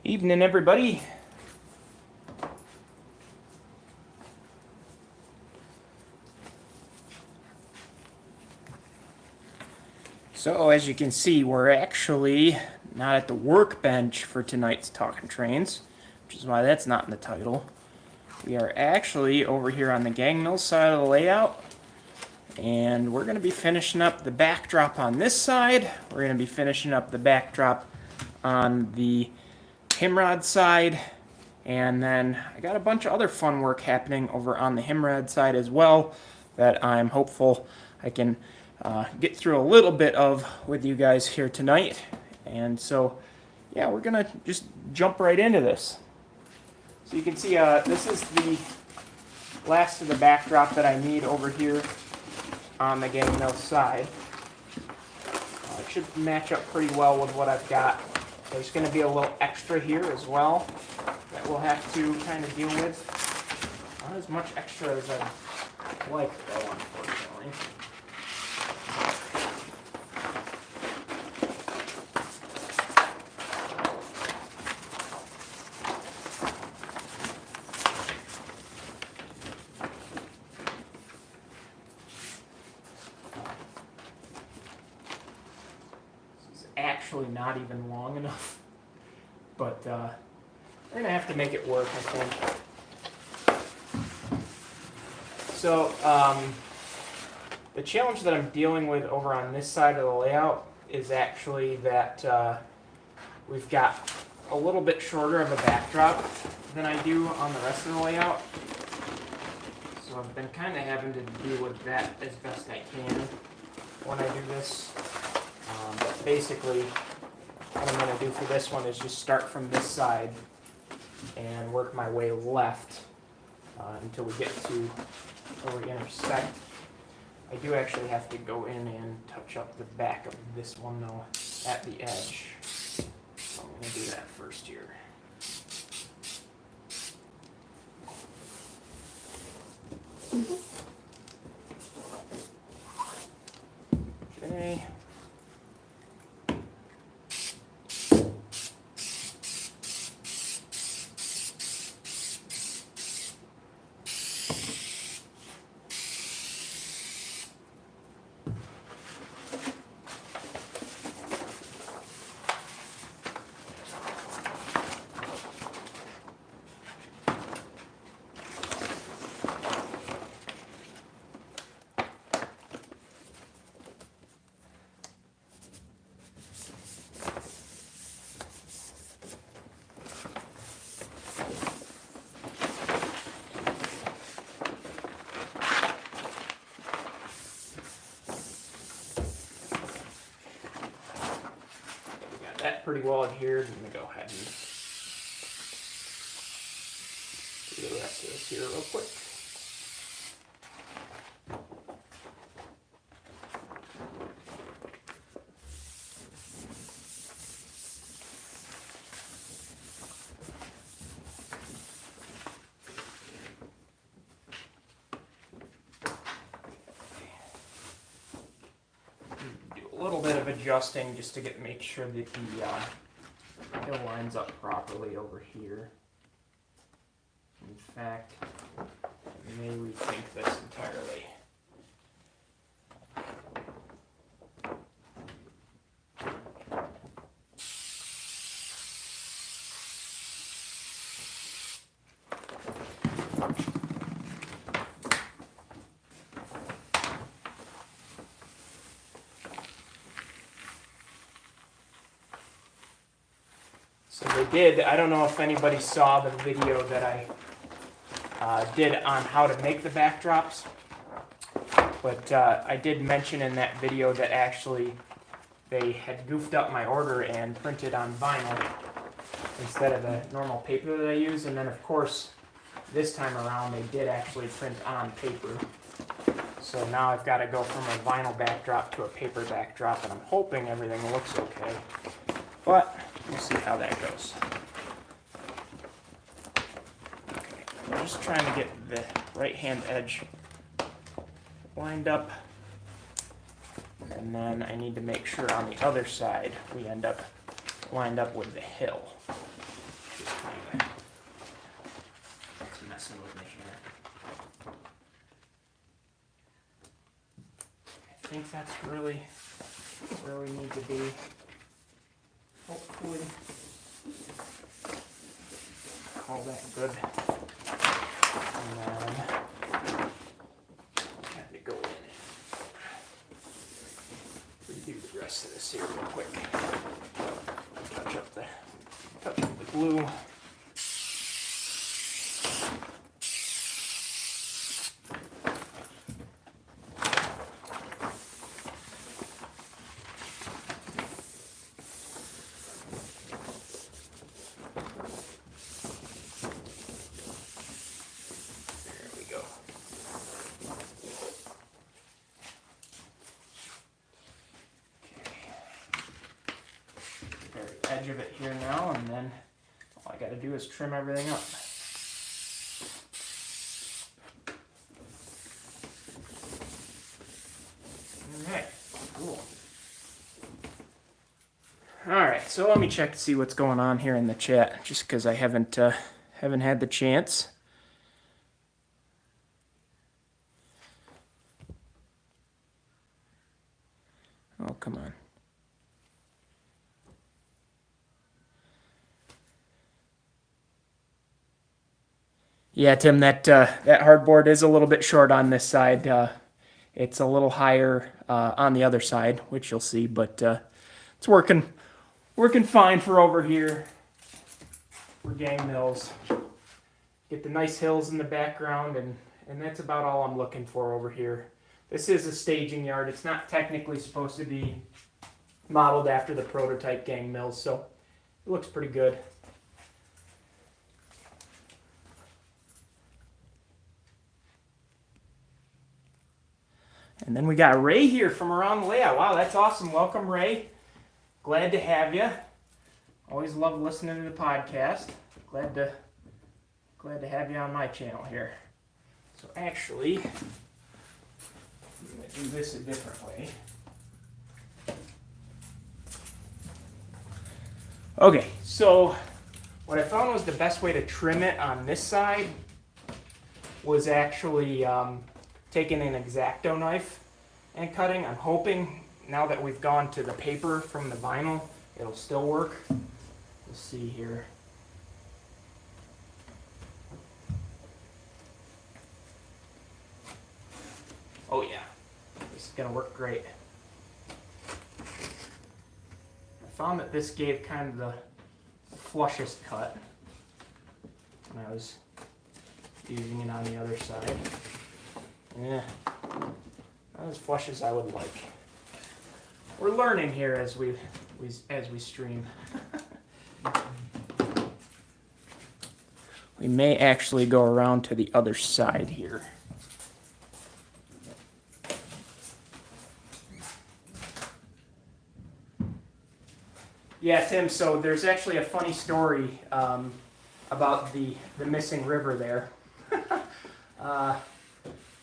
Evening, everybody. So, as you can see, we're actually not at the workbench for tonight's Talkin' Trains, which is why that's not in the title. We are actually over here on the gang mill side of the layout, and we're going to be finishing up the backdrop on this side. We're going to be finishing up the backdrop on the Himrod side, and then I got a bunch of other fun work happening over on the Himrod side as well that I'm hopeful I can get through a little bit of with you guys here tonight. And so, yeah, we're gonna just jump right into this. So you can see this is the last of the backdrop that I need over here on the gang mill side. It should match up pretty well with what I've got. There's going to be a little extra here as well that we'll have to kind of deal with. Not as much extra as I'd like, though, unfortunately. Actually not even long enough, but we're gonna have to make it work, I think. So the challenge that I'm dealing with over on this side of the layout is actually that we've got a little bit shorter of a backdrop than I do on the rest of the layout. So I've been kind of having to deal with that as best I can when I do this. But basically, what I'm going to do for this one is just start from this side and work my way left until we get to where we intersect. I do actually have to go in and touch up the back of this one, though, at the edge. So I'm going to do that first here. Okay. That pretty well adhered. I'm going to go ahead and do the rest of this here real quick. A little bit of adjusting just to make sure that the hill lines up properly over here. In fact, I may rethink this entirely. So they did, I don't know if anybody saw the video that I did on how to make the backdrops, but I did mention in that video that actually they had goofed up my order and printed on vinyl instead of the normal paper that I use, and then of course this time around they did actually print on paper. So now I've got to go from a vinyl backdrop to a paper backdrop, and I'm hoping everything looks okay. But we'll see how that goes. Okay, I'm just trying to get the right-hand edge lined up. And then I need to make sure on the other side we end up lined up with the hill. messing with me here. I think that's really where we need to be. Hopefully, call that good. And then have to go in and redo the rest of this here real quick. Touch up the glue. Edge of it here now, and then all I got to do is trim everything up. Alright, cool. Alright, so let me check to see what's going on here in the chat, just because I haven't had the chance. Oh, come on. Yeah, Tim, that hardboard is a little bit short on this side. It's a little higher on the other side, which you'll see, but it's working fine for over here for gang mills. Get the nice hills in the background, and that's about all I'm looking for over here. This is a staging yard. It's not technically supposed to be modeled after the prototype gang mills, so it looks pretty good. And then we got Ray here from Around the Layout. Wow, that's awesome. Welcome, Ray. Glad to have you. Always love listening to the podcast. Glad to have you on my channel here. So actually, I'm going to do this a different way. Okay, so what I found was the best way to trim it on this side was actually taking an X-Acto knife and cutting. I'm hoping now that we've gone to the paper from the vinyl, it'll still work. Let's see here. Oh yeah, this is gonna work great. I found that this gave kind of the flushest cut when I was using it on the other side. Yeah, not as flush as I would like. We're learning here as we stream. We may actually go around to the other side here. Yeah, Tim, so there's actually a funny story about the missing river there.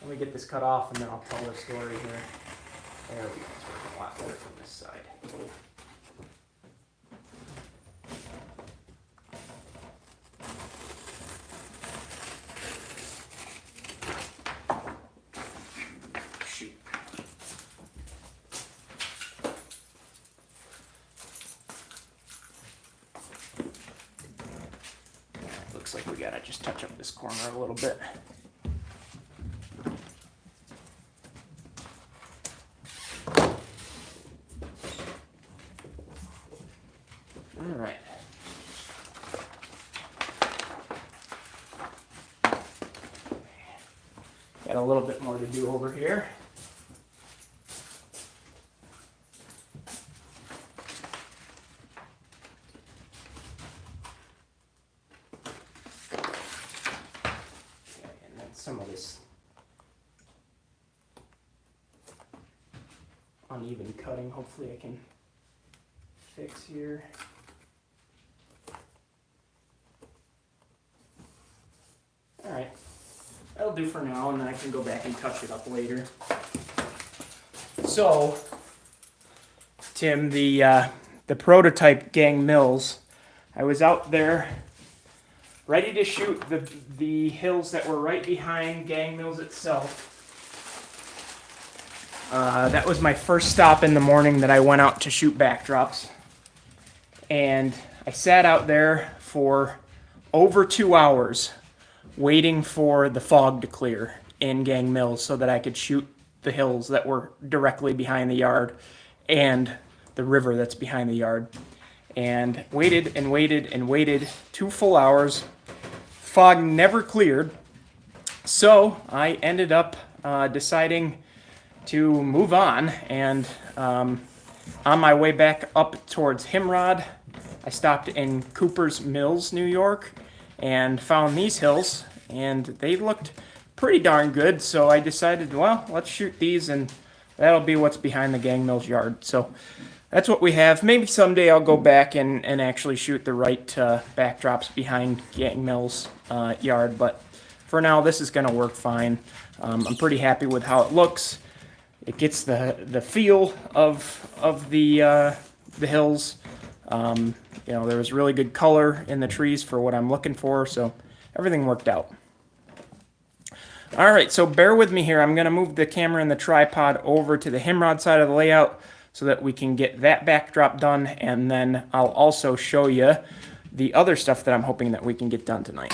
Let me get this cut off and then I'll tell the story here. There we go. It's working a lot better from this side. Shoot. Looks like we gotta just touch up this corner a little bit. Alright. Got a little bit more to do over here. Okay, and then some of this uneven cutting, hopefully I can fix here. Alright, that'll do for now, and then I can go back and touch it up later. So, Tim, the prototype gang mills, I was out there ready to shoot the hills that were right behind Gang Mills itself. That was my first stop in the morning that I went out to shoot backdrops. And I sat out there for over 2 hours waiting for the fog to clear in Gang Mills so that I could shoot the hills that were directly behind the yard and the river that's behind the yard. And waited and waited and waited 2 full hours. Fog never cleared. So I ended up deciding to move on, and on my way back up towards Himrod, I stopped in Cooper's Mills, New York, and found these hills, and they looked pretty darn good, so I decided, well, let's shoot these, and that'll be what's behind the Gang Mills yard. So that's what we have. Maybe someday I'll go back and actually shoot the right backdrops behind Gang Mills yard, but for now, this is going to work fine. I'm pretty happy with how it looks. It gets the feel of the hills. You know, there was really good color in the trees for what I'm looking for, so everything worked out. All right, so bear with me here. I'm going to move the camera and the tripod over to the Himrod side of the layout so that we can get that backdrop done, and then I'll also show you the other stuff that I'm hoping that we can get done tonight.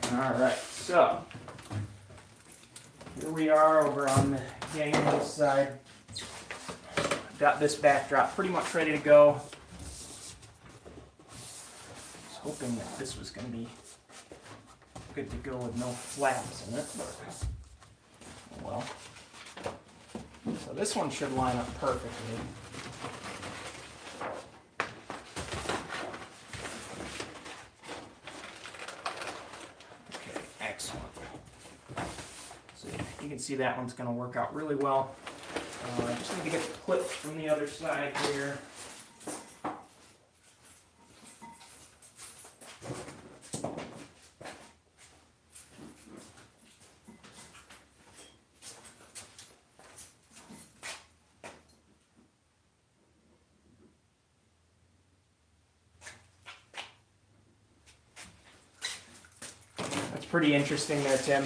Alright, so here we are over on the Gang Mills side. Got this backdrop pretty much ready to go. I was hoping that this was going to be good to go with no flaps in it, but oh well. So this one should line up perfectly. You can see that one's going to work out really well. I just need to get the clips from the other side here. That's pretty interesting there, Tim.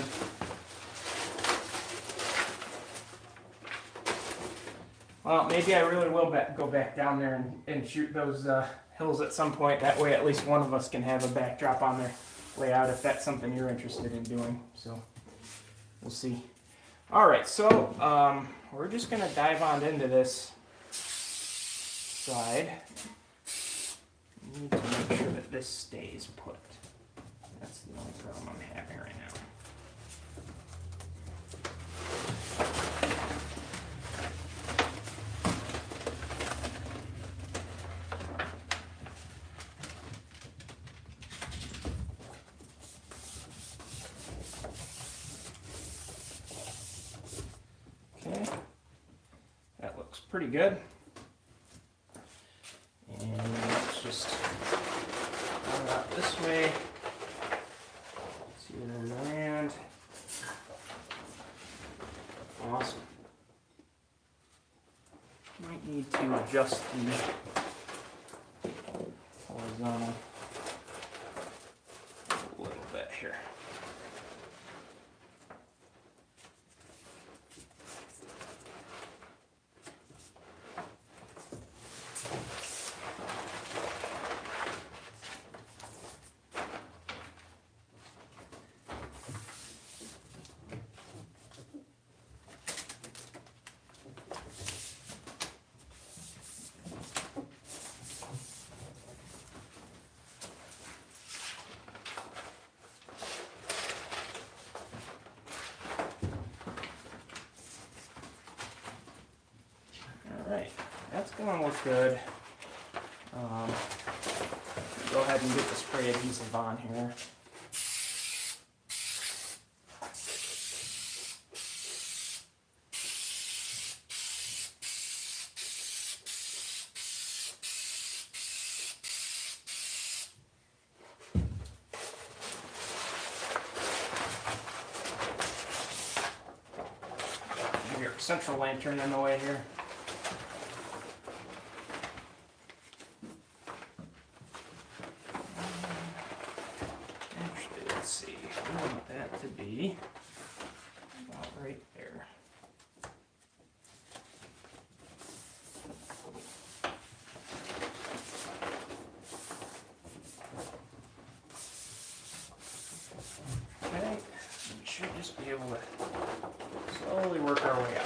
Well, maybe I really will go back down there and shoot those hills at some point. That way at least one of us can have a backdrop on their layout if that's something you're interested in doing. So we'll see. All right, so we're just going to dive on into this side. I need to make sure that this stays put. That's the only problem I'm having right now. Pretty good. And let's just roll out this way. See where we land. Awesome. Might need to adjust the horizontal a little bit here. Alright, that's going to look good. Go ahead and get the spray adhesive on here. central lantern in the way here. Actually, let's see. We want that to be about right there. Okay, we should just be able to slowly work our way out here.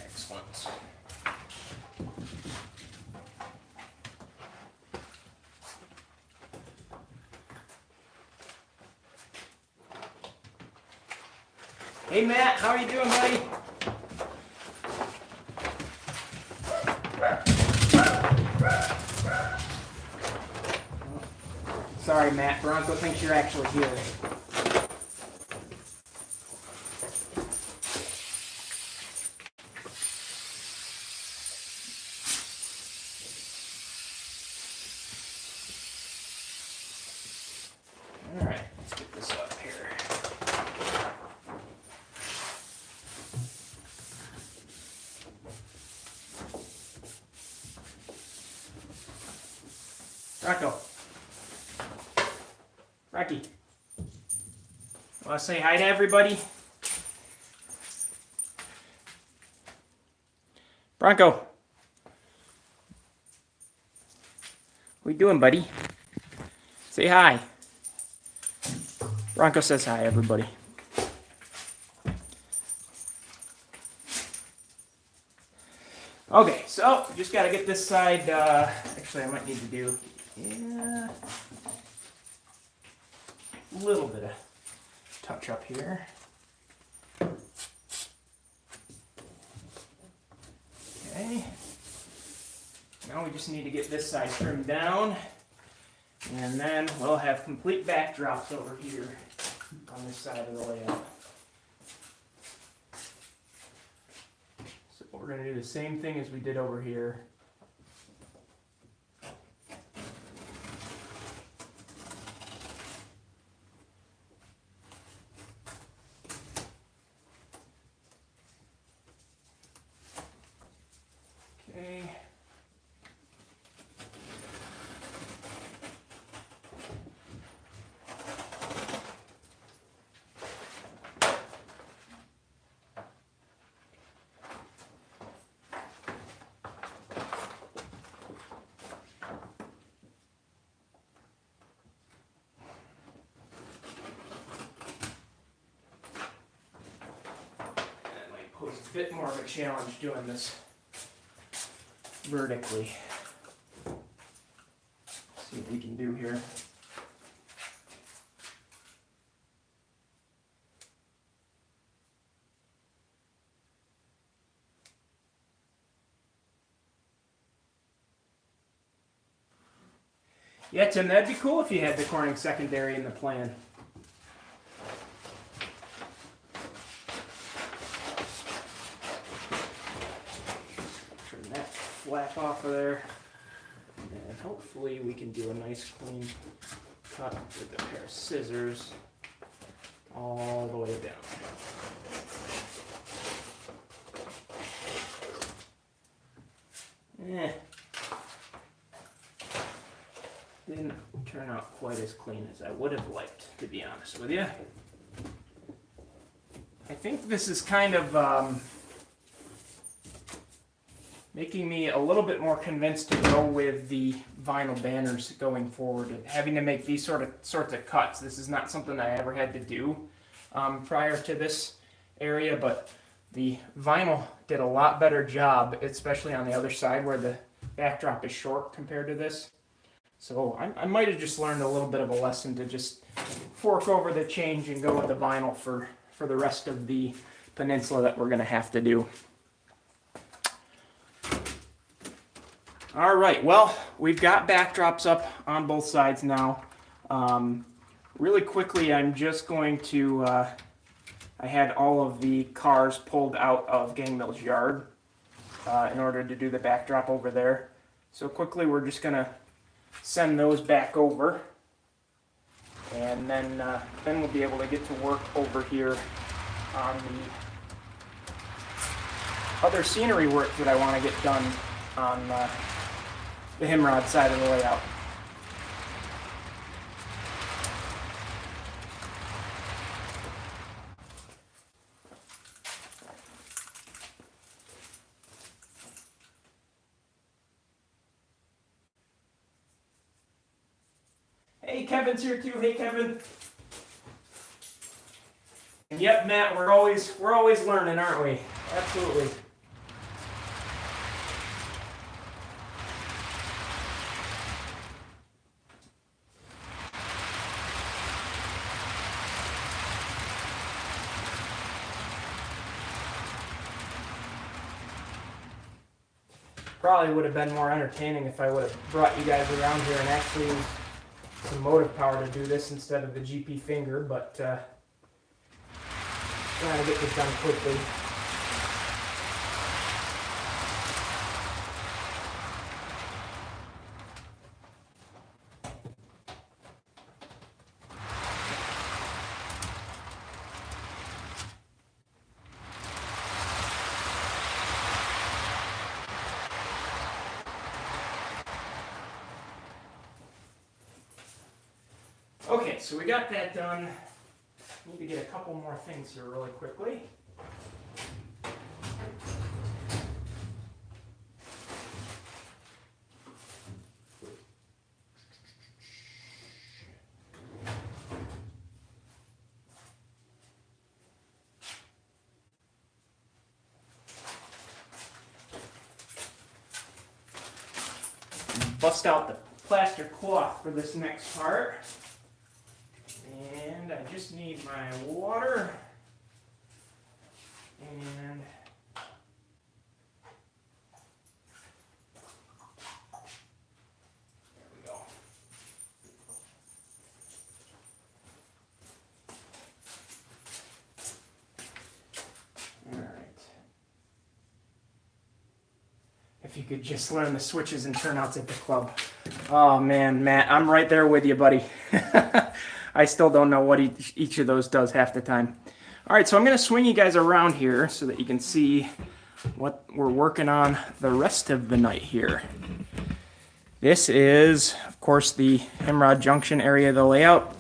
Excellent. Hey Matt, how are you doing, buddy? Sorry, Matt. Bronco thinks you're actually here. All right, let's get this up here. Bronco. Rocky. Want to say hi to everybody? Bronco. What you doing, buddy? Say hi. Bronco says hi, everybody. Okay, so just got to get this side. Actually, I might need to do a little bit of touch up here. Okay. Now we just need to get this side trimmed down, and then we'll have complete backdrops over here on this side of the layout. So we're going to do the same thing as we did over here. Okay. That might pose a bit more of a challenge doing this vertically. See what we can do here. Yeah, Tim, that'd be cool if you had the Corning secondary in the plan. Turn that flap off of there. And hopefully we can do a nice clean cut with a pair of scissors all the way down. Didn't turn out quite as clean as I would have liked, to be honest with you. I think this is kind of making me a little bit more convinced to go with the vinyl banners going forward and having to make these sorts of cuts. This is not something I ever had to do prior to this area, but the vinyl did a lot better job, especially on the other side where the backdrop is short compared to this. So I might have just learned a little bit of a lesson to just fork over the change and go with the vinyl for the rest of the peninsula that we're going to have to do. All right, well, we've got backdrops up on both sides now. Really quickly, I'm just going to, I had all of the cars pulled out of Gang Mill's yard in order to do the backdrop over there. So quickly we're just going to send those back over, and then we'll be able to get to work over here on the other scenery work that I want to get done on the Himrod side of the layout. Hey, Kevin's here too. Hey, Kevin. Yep, Matt, we're always learning, aren't we? Absolutely. Probably would have been more entertaining if I would have brought you guys around here and actually used some motive power to do this instead of the GP finger, but trying to get this done quickly. Okay, so we got that done. Need to get a couple more things here really quickly. Bust out the plaster cloth for this next part. And I just need my water and there we go. All right. If you could just learn the switches and turnouts at the club. Oh man, Matt, I'm right there with you, buddy. I still don't know what each of those does half the time. All right, so I'm going to swing you guys around here so that you can see what we're working on the rest of the night here. This is, of course, the Himrod Junction area of the layout.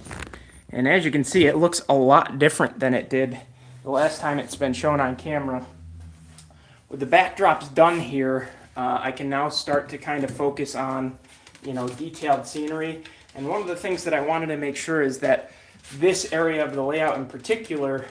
And as you can see, it looks a lot different than it did the last time it's been shown on camera. With the backdrops done here, I can now start to kind of focus on, detailed scenery. And one of the things that I wanted to make sure is that this area of the layout in particular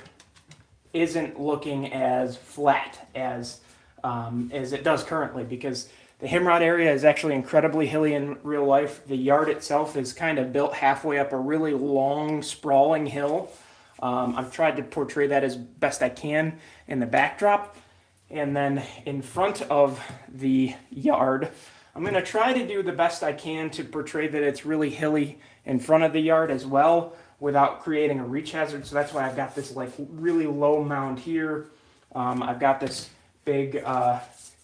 isn't looking as flat as it does currently, because the Himrod area is actually incredibly hilly in real life. The yard itself is kind of built halfway up a really long, sprawling hill. I've tried to portray that as best I can in the backdrop. And then in front of the yard, I'm going to try to do the best I can to portray that it's really hilly in front of the yard as well without creating a reach hazard. So that's why I've got this really low mound here. I've got this big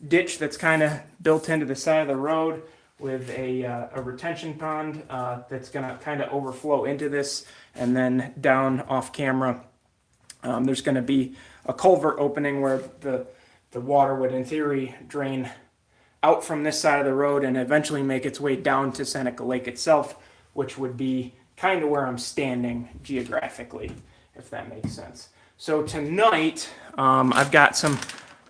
ditch that's kind of built into the side of the road with a retention pond that's going to kind of overflow into this. And then down off camera, there's going to be a culvert opening where the water would in theory drain out from this side of the road and eventually make its way down to Seneca Lake itself, which would be kind of where I'm standing geographically, if that makes sense. So tonight, I've got some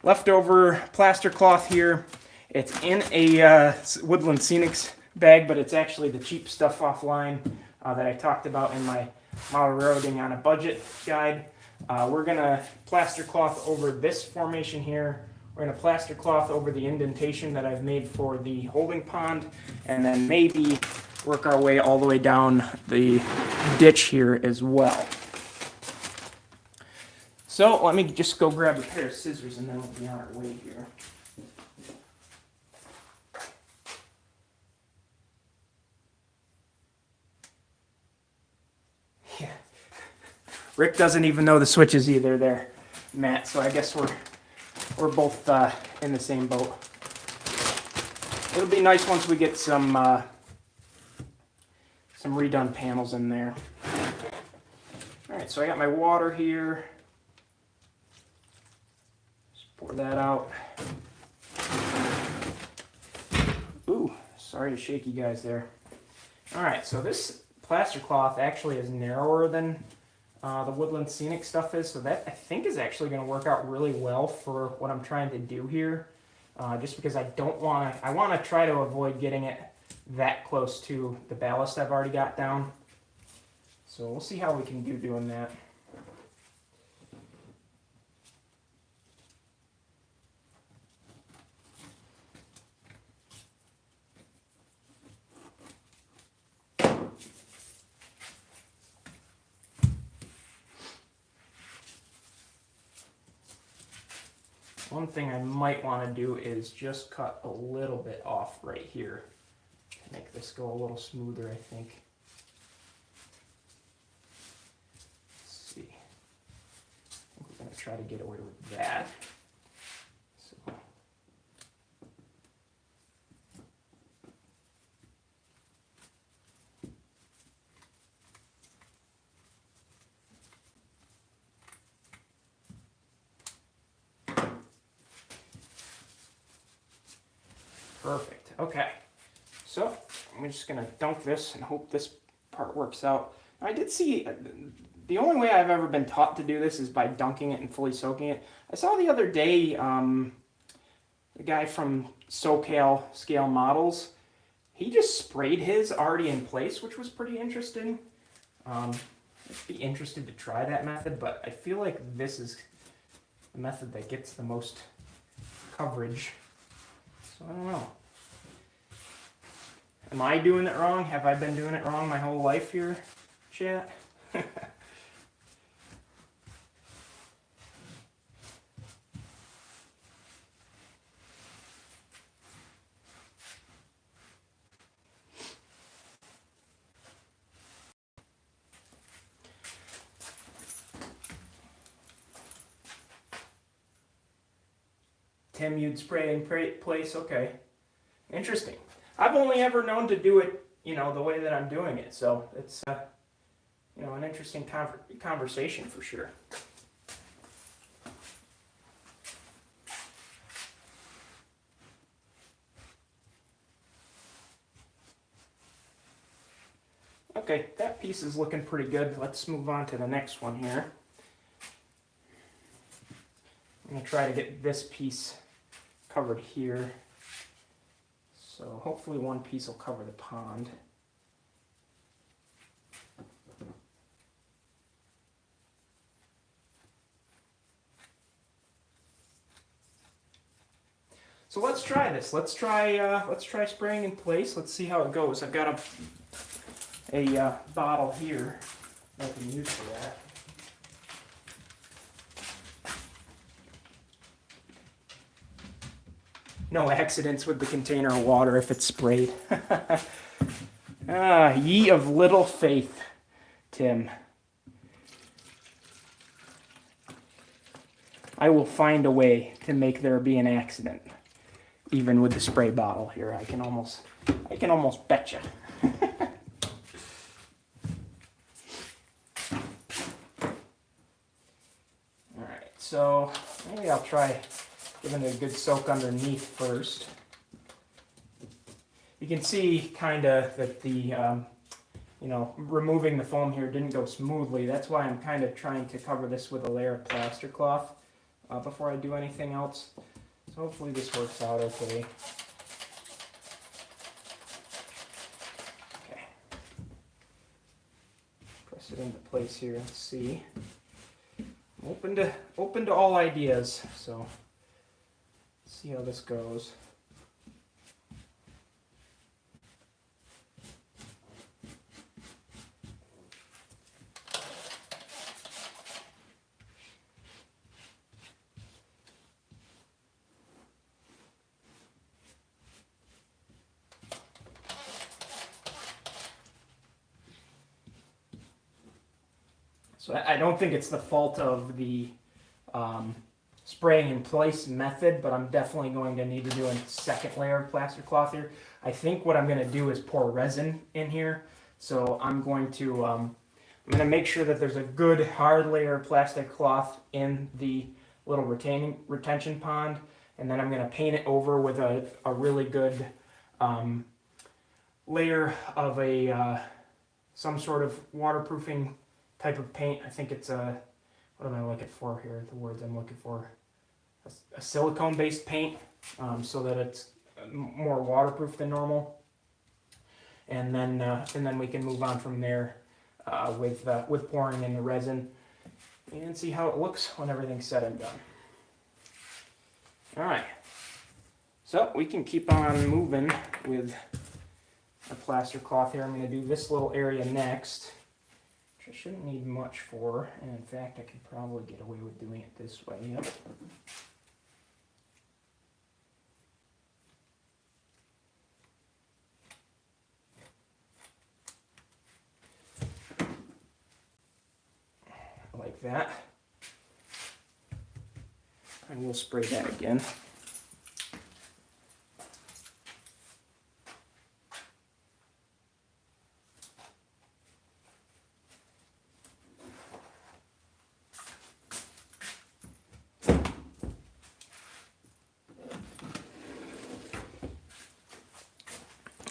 leftover plaster cloth here. It's in a Woodland Scenics bag, but it's actually the cheap stuff offline that I talked about in my model railroading on a budget guide. We're going to plaster cloth over this formation here. We're going to plaster cloth over the indentation that I've made for the holding pond, and then maybe work our way all the way down the ditch here as well. So let me just go grab a pair of scissors and then we'll be on our way here. Yeah. Rick doesn't even know the switches either there, Matt, so I guess we're both in the same boat. It'll be nice once we get some redone panels in there. All right, so I got my water here. Just pour that out. Ooh, sorry to shake you guys there. All right, so this plaster cloth actually is narrower than the Woodland Scenic stuff is, so that I think is actually going to work out really well for what I'm trying to do here. Just because I want to try to avoid getting it that close to the ballast I've already got down. So we'll see how we can do doing that. One thing I might want to do is just cut a little bit off right here to make this go a little smoother, I think. Let's see. I think we're going to try to get away with that. So. Perfect. Okay. So I'm just going to dunk this and hope this part works out. I did see, the only way I've ever been taught to do this is by dunking it and fully soaking it. I saw the other day the guy from SoCal Scale Models, he just sprayed his already in place, which was pretty interesting. I'd be interested to try that method, but I feel like this is the method that gets the most coverage. So I don't know. Am I doing it wrong? Have I been doing it wrong my whole life here, chat? Tim, you'd spray in place? Okay. Interesting. I've only ever known to do it, the way that I'm doing it. So it's, an interesting conversation for sure. Okay, that piece is looking pretty good. Let's move on to the next one here. I'm going to try to get this piece covered here. So hopefully one piece will cover the pond. So let's try this. Let's try spraying in place. Let's see how it goes. I've got a bottle here that I can use for that. No accidents with the container of water if it's sprayed. Ye of little faith, Tim. I will find a way to make there be an accident, even with the spray bottle here. I can almost bet you. All right, so maybe I'll try giving it a good soak underneath first. You can see kind of that the, removing the foam here didn't go smoothly. That's why I'm kind of trying to cover this with a layer of plaster cloth before I do anything else. So hopefully this works out okay. Okay. Press it into place here and see. I'm open to all ideas, so see how this goes. So I don't think it's the fault of the spraying in place method, but I'm definitely going to need to do a second layer of plaster cloth here. I think what I'm going to do is pour resin in here. So I'm going to make sure that there's a good hard layer of plastic cloth in the little retention pond, and then I'm going to paint it over with a really good layer of some sort of waterproofing type of paint. I think it's what am I looking for here? The words I'm looking for. A silicone-based paint, so that it's more waterproof than normal. And then we can move on from there with pouring in the resin and see how it looks when everything's said and done. All right, so we can keep on moving with our plaster cloth here. I'm going to do this little area next, which I shouldn't need much for, and in fact I can probably get away with doing it this way. Yep. Like that. And we'll spray that again.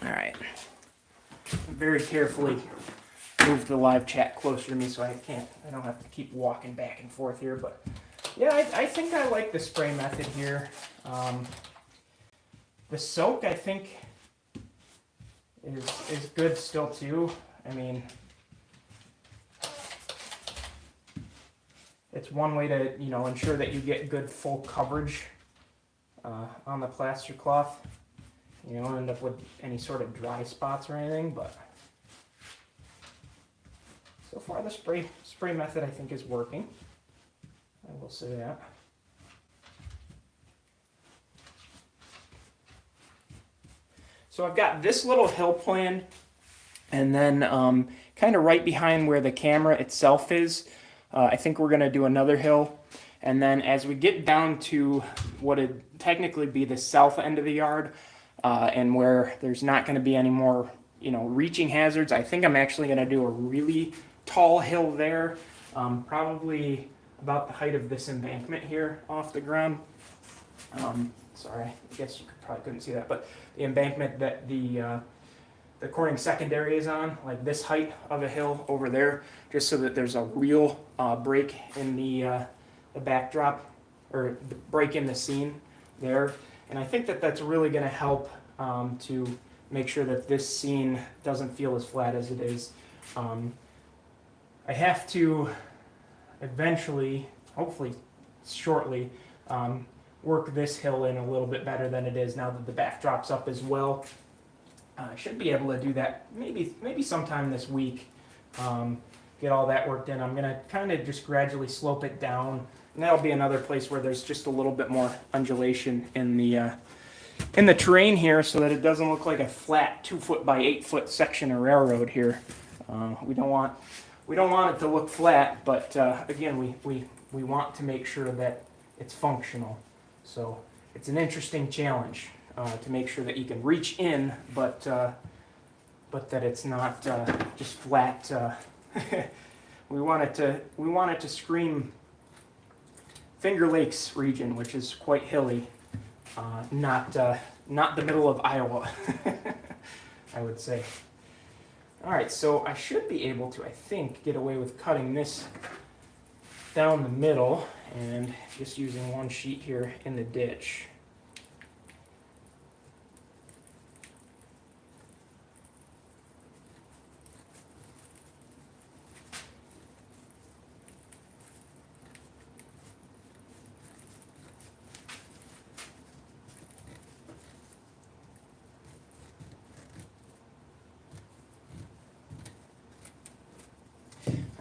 All right. Very carefully move the live chat closer to me so I don't have to keep walking back and forth here, but yeah, I think I like the spray method here. The soak, I think, is good still too. I mean, it's one way to ensure that you get good full coverage on the plaster cloth. You don't end up with any sort of dry spots or anything, but so far the spray method I think is working. I will say that. So I've got this little hill planned, and then kind of right behind where the camera itself is, I think we're going to do another hill. And then as we get down to what would technically be the south end of the yard, and where there's not going to be any more, reaching hazards, I think I'm actually going to do a really tall hill there, probably about the height of this embankment here off the ground. Sorry, I guess you probably couldn't see that, but the embankment that the Corning secondary is on, like this height of a hill over there, just so that there's a real break in the backdrop, or the break in the scene there. And I think that that's really going to help to make sure that this scene doesn't feel as flat as it is. I have to eventually, hopefully shortly, work this hill in a little bit better than it is now that the backdrop's up as well. I should be able to do that maybe sometime this week. Get all that worked in. I'm going to kind of just gradually slope it down, and that'll be another place where there's just a little bit more undulation in the terrain here, so that it doesn't look like a flat 2-foot by 8-foot section of railroad here. We don't want it to look flat, but again, we want to make sure that it's functional. So it's an interesting challenge to make sure that you can reach in, but that it's not just flat. We want it to scream Finger Lakes region, which is quite hilly, not the middle of Iowa, I would say. All right, so I should be able to, I think, get away with cutting this down the middle and just using one sheet here in the ditch.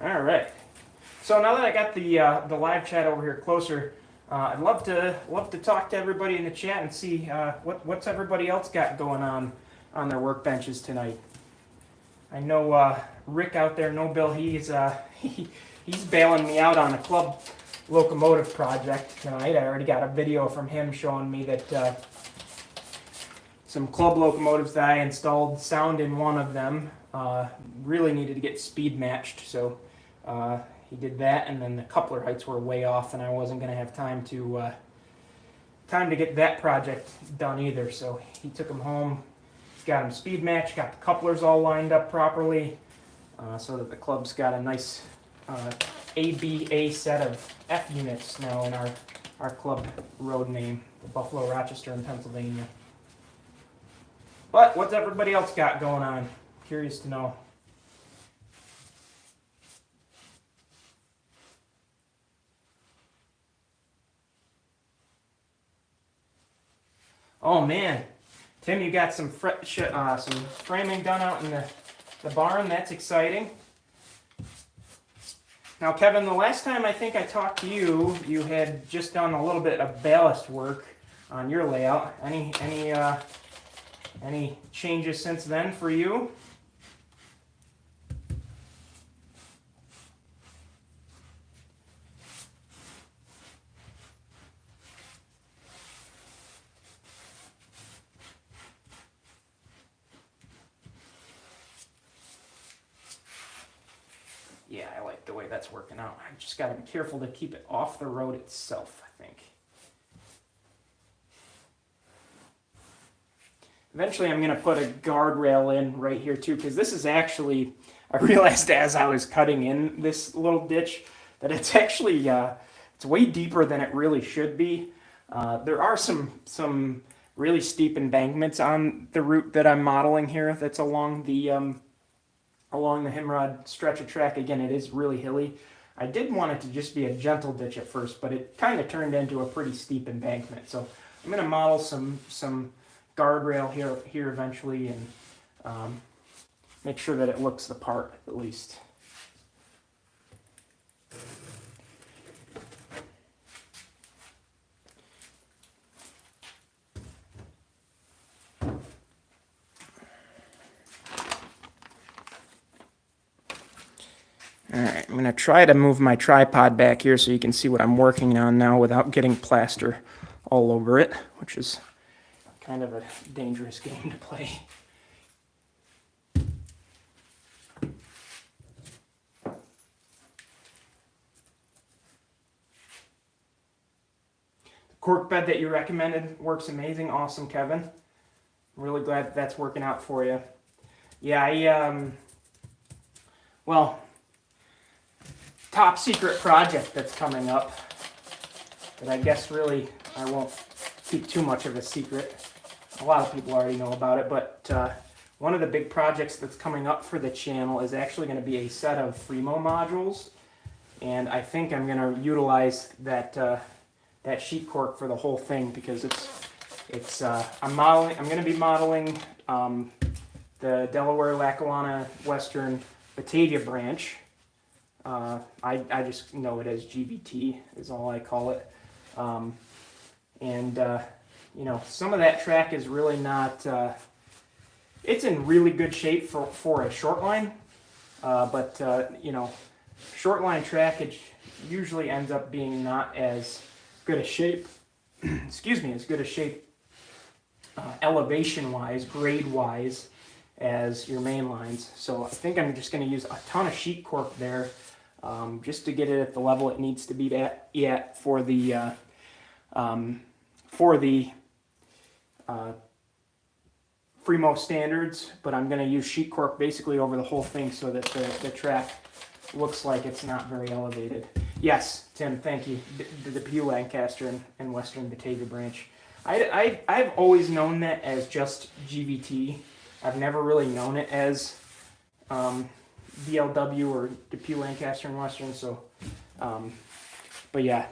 All right. So now that I got the live chat over here closer, I'd love to talk to everybody in the chat and see what's everybody else got going on their workbenches tonight. I know Rick out there, No Bill, he's he's bailing me out on a club locomotive project tonight. I already got a video from him showing me that some club locomotives that I installed, sound in one of them, really needed to get speed matched. So he did that, and then the coupler heights were way off, and I wasn't going to have time to get that project done either. So he took them home. He's got them speed matched, got the couplers all lined up properly, so that the club's got a nice ABA set of F units now in our club road name, the Buffalo, Rochester, and Pennsylvania. But what's everybody else got going on? Curious to know. Oh man, Tim, you got some framing done out in the barn. That's exciting. Now, Kevin, the last time I think I talked to you, you had just done a little bit of ballast work on your layout. Any changes since then for you? Yeah, I like the way that's working out. I just got to be careful to keep it off the road itself, I think. Eventually I'm going to put a guardrail in right here too, because this is actually, I realized as I was cutting in this little ditch that it's actually, it's way deeper than it really should be. There are some really steep embankments on the route that I'm modeling here that's along the Himrod stretch of track. Again, it is really hilly. I did want it to just be a gentle ditch at first, but it kind of turned into a pretty steep embankment. So I'm going to model some guardrail here eventually, and make sure that it looks the part at least. Alright, I'm going to try to move my tripod back here so you can see what I'm working on now without getting plaster all over it, which is kind of a dangerous game to play. The cork bed that you recommended works amazing. Awesome, Kevin. I'm really glad that's working out for you. Yeah, well, top secret project that's coming up that I guess really I won't keep too much of a secret. A lot of people already know about it, but one of the big projects that's coming up for the channel is actually going to be a set of Fremo modules, and I think I'm going to utilize that sheet cork for the whole thing because I'm going to be modeling the Delaware, Lackawanna, Western, Batavia branch. I just know it as GBT is all I call it. You know, some of that track is really not, it's in really good shape for a short line, but you know, short line trackage usually ends up being not as good a shape, excuse me, as good a shape elevation-wise, grade-wise as your main lines. So I think I'm just going to use a ton of sheet cork there just to get it at the level it needs to be at for the Fremo standards, but I'm going to use sheet cork basically over the whole thing so that the track looks like it's not very elevated. Yes, Tim, thank you. The Pew Lancaster and Western Batavia branch. I've always known that as just GVT. I've never really known it as DLW or Depew Lancaster and Western. So, but yeah,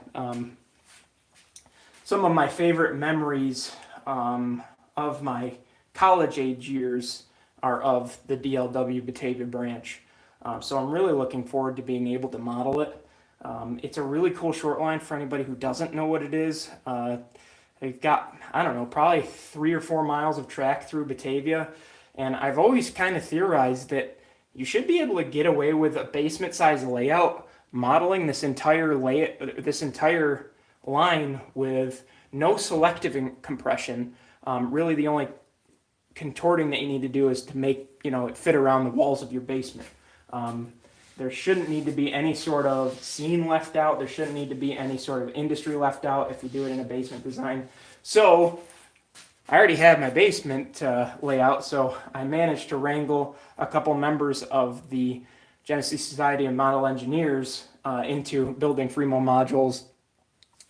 some of my favorite memories of my college age years are of the DLW Batavia branch. So I'm really looking forward to being able to model it. It's a really cool short line for anybody who doesn't know what it is. They've got, I don't know, probably 3 or 4 miles of track through Batavia. And I've always kind of theorized that you should be able to get away with a basement size layout modeling this entire line with no selective compression. Really, the only contorting that you need to do is to make it fit around the walls of your basement. There shouldn't need to be any sort of scene left out. There shouldn't need to be any sort of industry left out if you do it in a basement design. So I already have my basement layout, so I managed to wrangle a couple members of the Genesee Society of Model Engineers into building Fremo modules.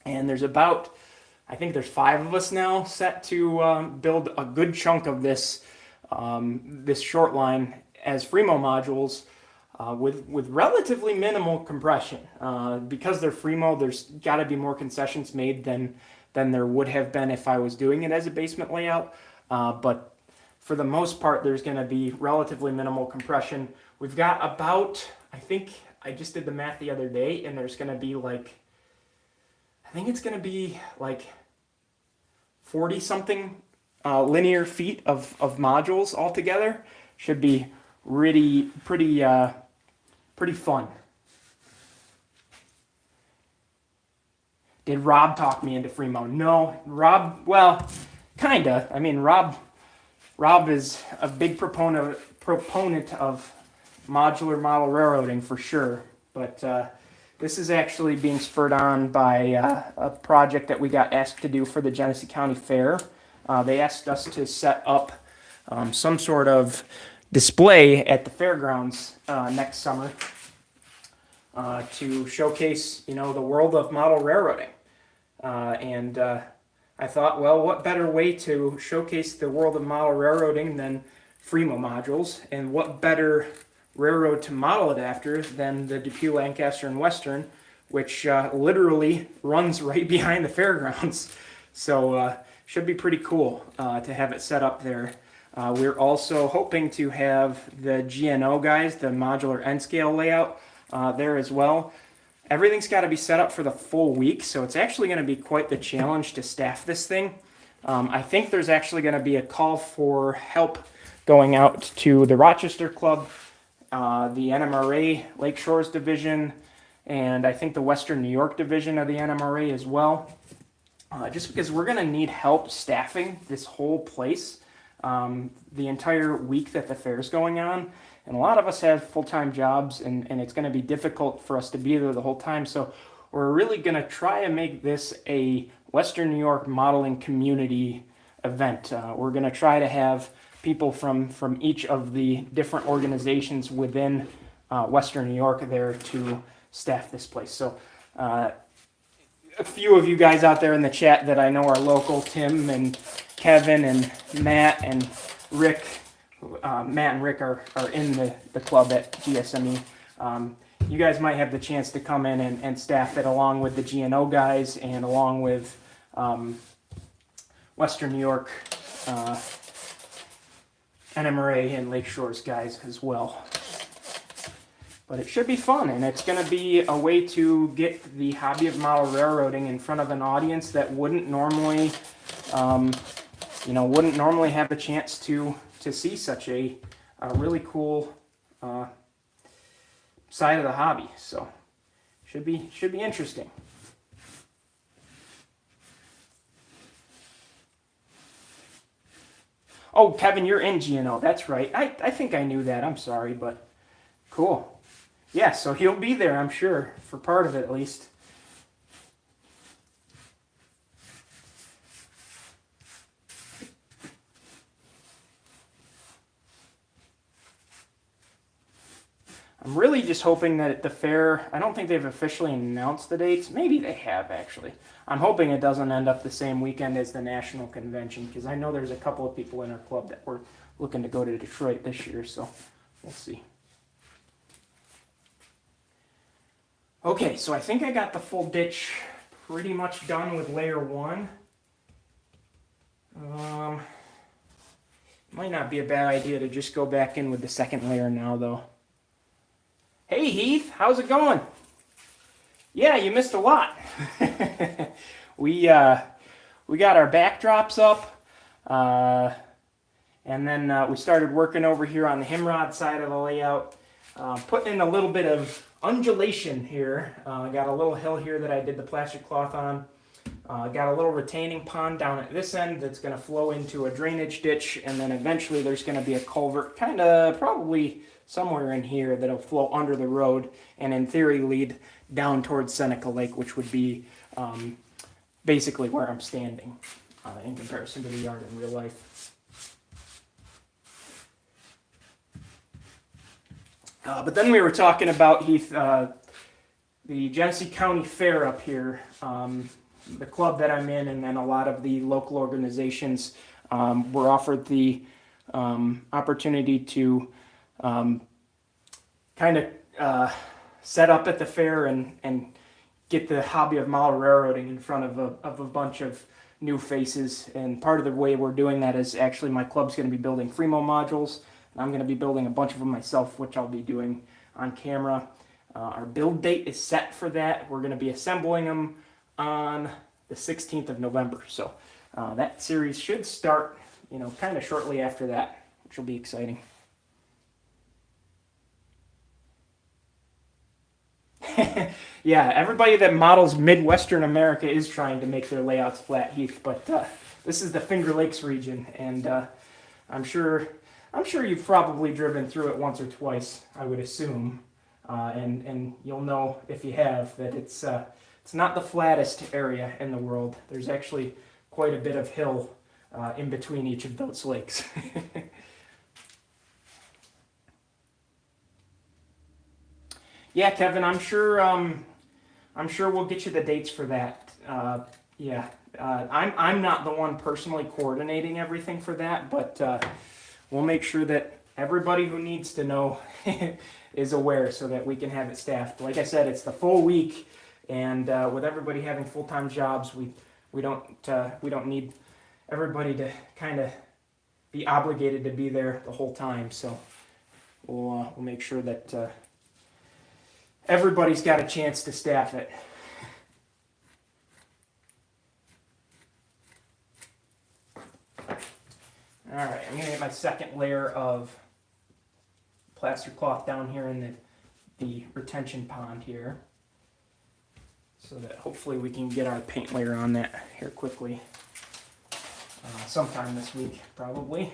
And there's I think there's 5 of us now set to build a good chunk of this short line as Fremo modules with relatively minimal compression. Because they're Fremo, there's got to be more concessions made than there would have been if I was doing it as a basement layout. But for the most part, there's going to be relatively minimal compression. We've got I think I just did the math the other day, and there's going to be I think it's going to be 40 something linear feet of modules altogether. Should be pretty fun. Did Rob talk me into Fremo? No, Rob, well, kinda. I mean, Rob is a big proponent of modular model railroading for sure. But this is actually being spurred on by a project that we got asked to do for the Genesee County Fair. They asked us to set up some sort of display at the fairgrounds next summer to showcase, the world of model railroading. And I thought, well, what better way to showcase the world of model railroading than Fremo modules? And what better railroad to model it after than the Depew, Lancaster, and Western, which literally runs right behind the fairgrounds. So should be pretty cool to have it set up there. We're also hoping to have the GNO guys, the modular N-scale layout, there as well. Everything's got to be set up for the full week, so it's actually going to be quite the challenge to staff this thing. I think there's actually going to be a call for help going out to the Rochester Club, the NMRA Lake Shores Division, and I think the Western New York Division of the NMRA as well. Just because we're going to need help staffing this whole place the entire week that the fair's going on. And a lot of us have full-time jobs, and it's going to be difficult for us to be there the whole time. So we're really going to try and make this a Western New York modeling community event. We're going to try to have people from each of the different organizations within Western New York there to staff this place. So a few of you guys out there in the chat that I know are local, Tim and Kevin and Matt and Rick. Matt and Rick are in the club at GSME. You guys might have the chance to come in and staff it along with the GNO guys and along with Western New York NMRA and Lake Shores guys as well. But it should be fun, and it's going to be a way to get the hobby of model railroading in front of an audience that wouldn't normally have a chance to see such a really cool side of the hobby. So should be interesting. Oh, Kevin, you're in GNO. That's right. I think I knew that. I'm sorry, but cool. Yeah, so he'll be there, I'm sure, for part of it at least. I'm really just hoping that at the fair, I don't think they've officially announced the dates. Maybe they have, actually. I'm hoping it doesn't end up the same weekend as the national convention, because I know there's a couple of people in our club that were looking to go to Detroit this year, so we'll see. Okay, so I think I got the full ditch pretty much done with layer 1. Might not be a bad idea to just go back in with the second layer now, though. Hey Heath, how's it going? Yeah, you missed a lot. We got our backdrops up, and then we started working over here on the Himrod side of the layout, putting in a little bit of undulation here. I got a little hill here that I did the plastic cloth on. Got a little retaining pond down at this end that's going to flow into a drainage ditch, and then eventually there's going to be a culvert kind of probably somewhere in here that'll flow under the road and in theory lead down towards Seneca Lake, which would be basically where I'm standing in comparison to the yard in real life. But then we were talking about, Heath, the Genesee County Fair up here. The club that I'm in, and then a lot of the local organizations were offered the opportunity to kind of set up at the fair and get the hobby of model railroading in front of a bunch of new faces. And part of the way we're doing that is actually my club's going to be building Fremo modules. And I'm going to be building a bunch of them myself, which I'll be doing on camera. Our build date is set for that. We're going to be assembling them on the 16th of November. So that series should start, kind of shortly after that, which will be exciting. Yeah, everybody that models Midwestern America is trying to make their layouts flat, Heath, but this is the Finger Lakes region, and I'm sure you've probably driven through it once or twice, I would assume, and you'll know if you have that it's not the flattest area in the world. There's actually quite a bit of hill in between each of those lakes. Yeah, Kevin, I'm sure we'll get you the dates for that. I'm not the one personally coordinating everything for that, but we'll make sure that everybody who needs to know is aware so that we can have it staffed. Like I said, it's the full week, and with everybody having full-time jobs, we don't need everybody to kind of be obligated to be there the whole time. So we'll make sure that everybody's got a chance to staff it. All right, I'm going to get my second layer of plaster cloth down here in the retention pond here, so that hopefully we can get our paint layer on that here quickly. Sometime this week, probably.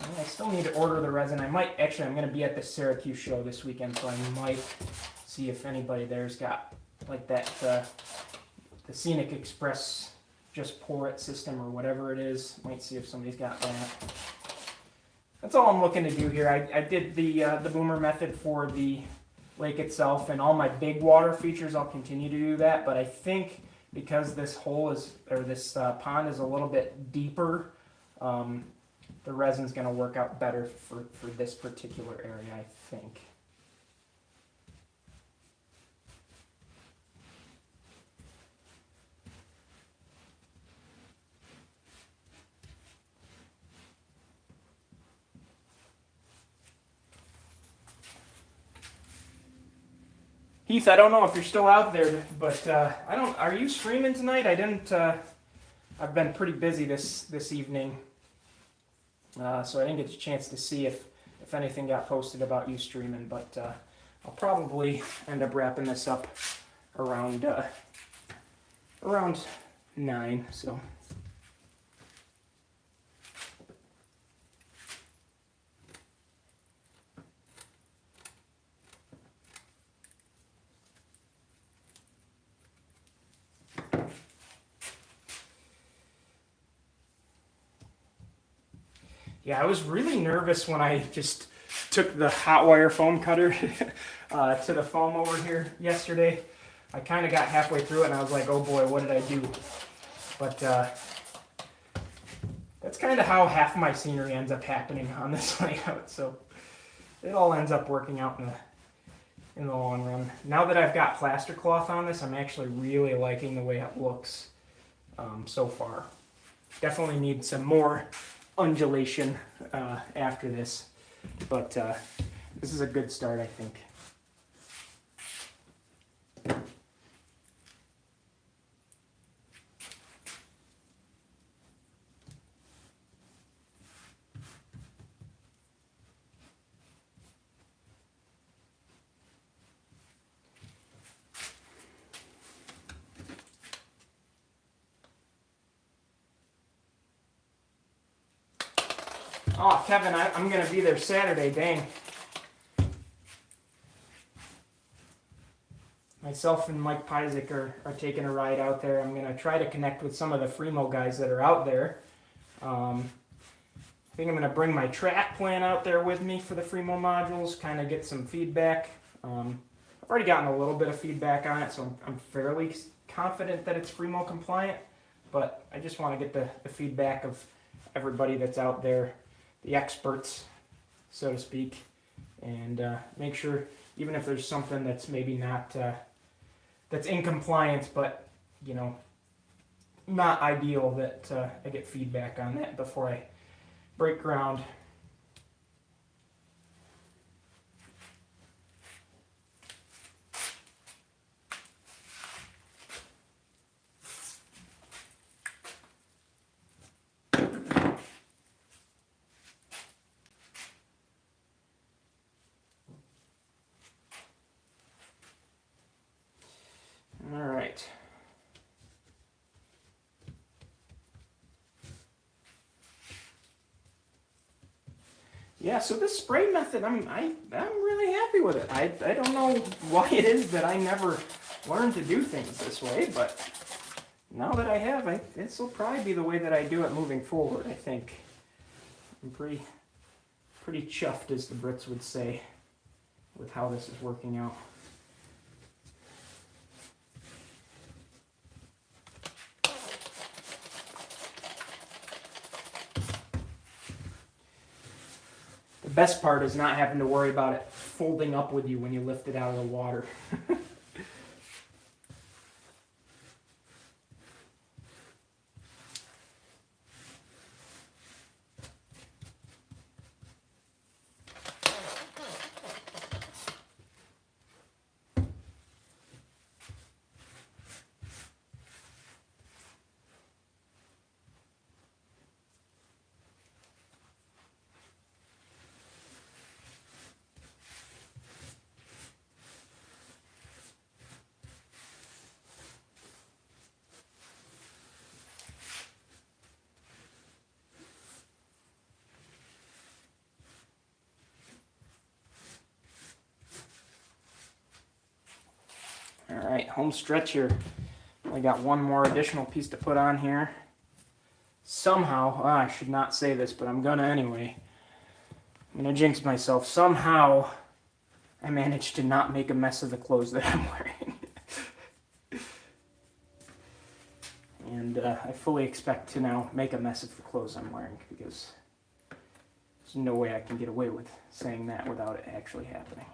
I still need to order the resin. I'm going to be at the Syracuse show this weekend, so I might see if anybody there's got like that, the Scenic Express just pour it system or whatever it is. Might see if somebody's got that. That's all I'm looking to do here. I did the boomer method for the lake itself, and all my big water features I'll continue to do that, but I think because this hole is, or this pond is a little bit deeper, the resin's going to work out better for this particular area, I think. Heath, I don't know if you're still out there, but are you streaming tonight? I didn't. I've been pretty busy this evening, so I didn't get a chance to see if anything got posted about you streaming. But I'll probably end up wrapping this up around 9. So. Yeah, I was really nervous when I just took the hot wire foam cutter to the foam over here yesterday. I kind of got halfway through it and I was like, oh boy, what did I do? But that's kind of how half my scenery ends up happening on this layout. So it all ends up working out in the long run. Now that I've got plaster cloth on this, I'm actually really liking the way it looks so far. Definitely need some more undulation after this, but this is a good start, I think. Oh, Kevin, I'm going to be there Saturday, dang. Myself and Mike Pyzik are taking a ride out there. I'm going to try to connect with some of the Fremo guys that are out there. I think I'm going to bring my track plan out there with me for the Fremo modules, kind of get some feedback. I've already gotten a little bit of feedback on it, so I'm fairly confident that it's Fremo compliant, but I just want to get the feedback of everybody that's out there, the experts, so to speak, and make sure, even if there's something that's maybe not, that's in compliance, but, you know, not ideal, that I get feedback on that before I break ground. All right. Yeah, so this spray method, I'm really happy with it. I don't know why it is that I never learned to do things this way, but now that I have, this will probably be the way that I do it moving forward, I think. I'm pretty chuffed, as the Brits would say, with how this is working out. The best part is not having to worry about it folding up with you when you lift it out of the water. All right, home stretch here. I got one more additional piece to put on here. Somehow, I should not say this, but I'm gonna anyway. I'm gonna jinx myself. Somehow, I managed to not make a mess of the clothes that I'm wearing. And I fully expect to now make a mess of the clothes I'm wearing, because there's no way I can get away with saying that without it actually happening.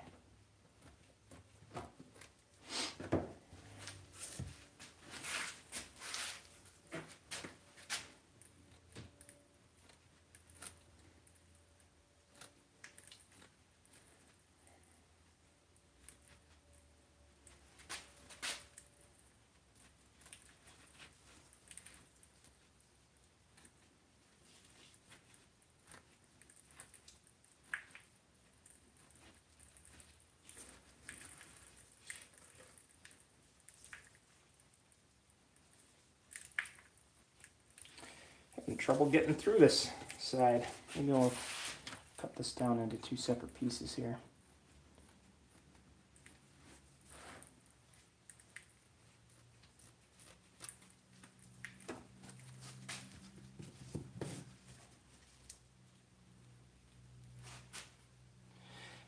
Having trouble getting through this side. Maybe I'll cut this down into two separate pieces here.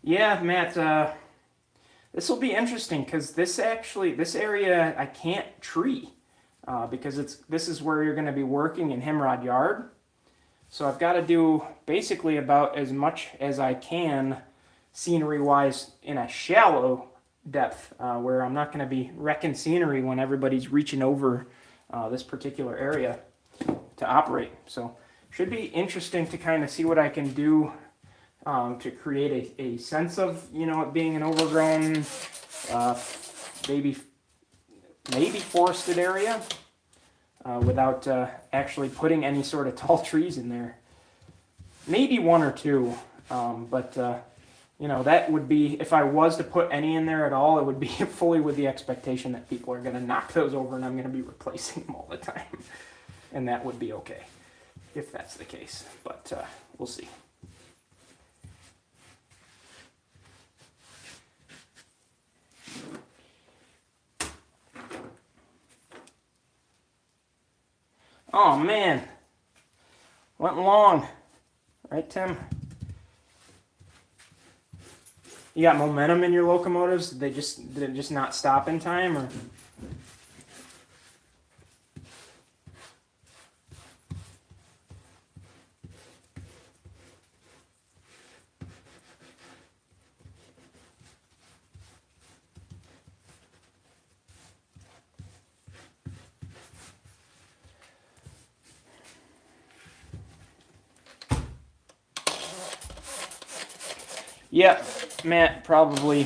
Yeah, Matt, this will be interesting, because this area I can't tree, because this is where you're going to be working in Himrod Yard. So I've got to do basically about as much as I can scenery-wise in a shallow depth, where I'm not going to be wrecking scenery when everybody's reaching over this particular area to operate. So should be interesting to kind of see what I can do to create a sense of, you know, it being an overgrown, maybe forested area, without actually putting any sort of tall trees in there. Maybe one or two, but you know, that would be, if I was to put any in there at all, it would be fully with the expectation that people are going to knock those over and I'm going to be replacing them all the time. And that would be okay if that's the case, but we'll see. Oh man, went long, right, Tim? You got momentum in your locomotives? Did it just not stop in time, or? Yep, Matt, probably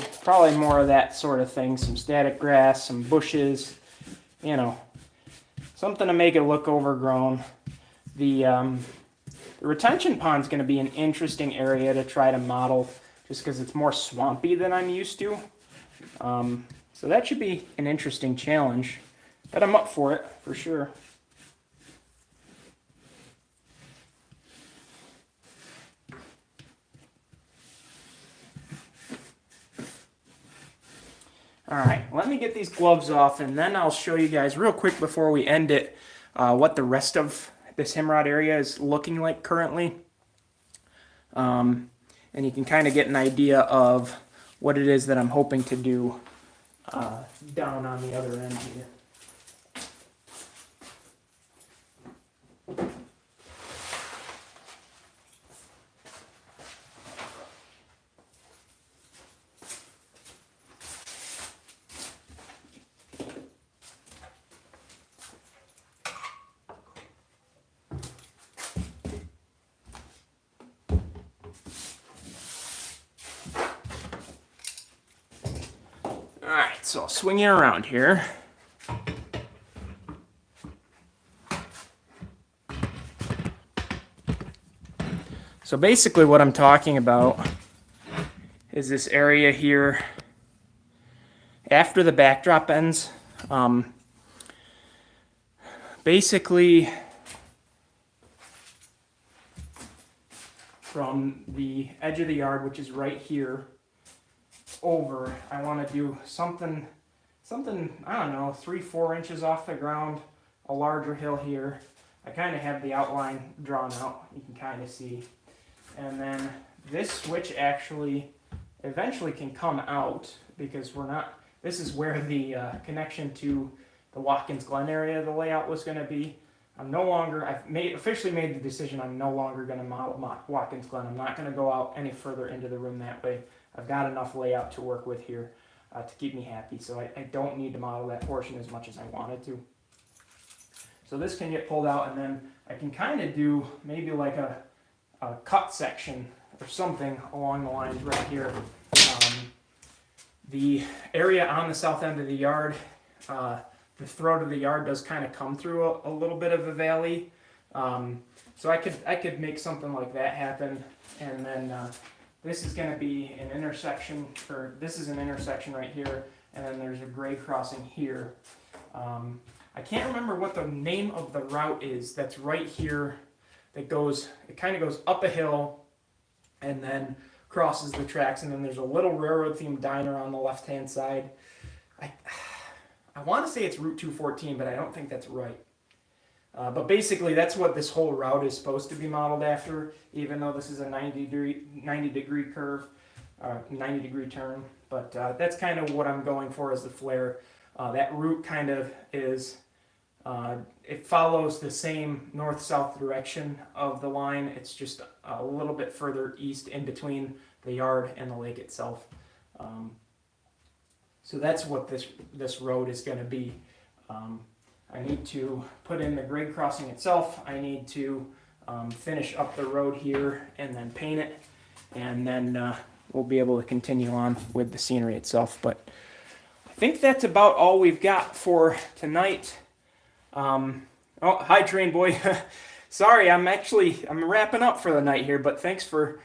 more of that sort of thing. Some static grass, some bushes, you know, something to make it look overgrown. The retention pond's going to be an interesting area to try to model just because it's more swampy than I'm used to. So that should be an interesting challenge, but I'm up for it for sure. All right, let me get these gloves off, and then I'll show you guys real quick before we end it what the rest of this hemrod area is looking like currently. And you can kind of get an idea of what it is that I'm hoping to do down on the other end here. Alright, so I'll swing you around here. So basically what I'm talking about is this area here after the backdrop ends. Basically from the edge of the yard, which is right here, over, I want to do something, I don't know, 3-4 inches off the ground, a larger hill here. I kind of have the outline drawn out, you can kind of see. And then this switch actually eventually can come out because this is where the connection to the Watkins Glen area of the layout was going to be. I've officially made the decision I'm no longer going to model Watkins Glen. I'm not going to go out any further into the room that way. I've got enough layout to work with here to keep me happy, so I don't need to model that portion as much as I wanted to. So this can get pulled out, and then I can kind of do maybe like a cut section or something along the lines right here. The area on the south end of the yard, the throat of the yard does kind of come through a little bit of a valley. So I could make something like that happen, and then this is going to be an intersection, or this is an intersection right here, and then there's a grade crossing here. I can't remember what the name of the route is that's right here that it kind of goes up a hill and then crosses the tracks, and then there's a little railroad themed diner on the left hand side. I want to say it's Route 214, but I don't think that's right. But basically that's what this whole route is supposed to be modeled after, even though this is a 90 degree curve, 90 degree turn. But that's kind of what I'm going for as the flare. That route kind of is, it follows the same north-south direction of the line. It's just a little bit further east in between the yard and the lake itself. So that's what this road is going to be. I need to put in the grade crossing itself. I need to finish up the road here and then paint it, and then we'll be able to continue on with the scenery itself. But I think that's about all we've got for tonight. Oh, hi, Train Boy. Sorry, I'm wrapping up for the night here, but thanks for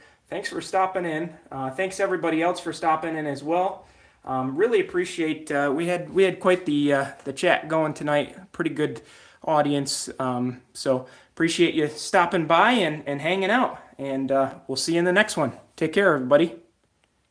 stopping in. Thanks everybody else for stopping in as well. Really appreciate, we had quite the chat going tonight, pretty good audience, so appreciate you stopping by and hanging out, and we'll see you in the next one. Take care, everybody.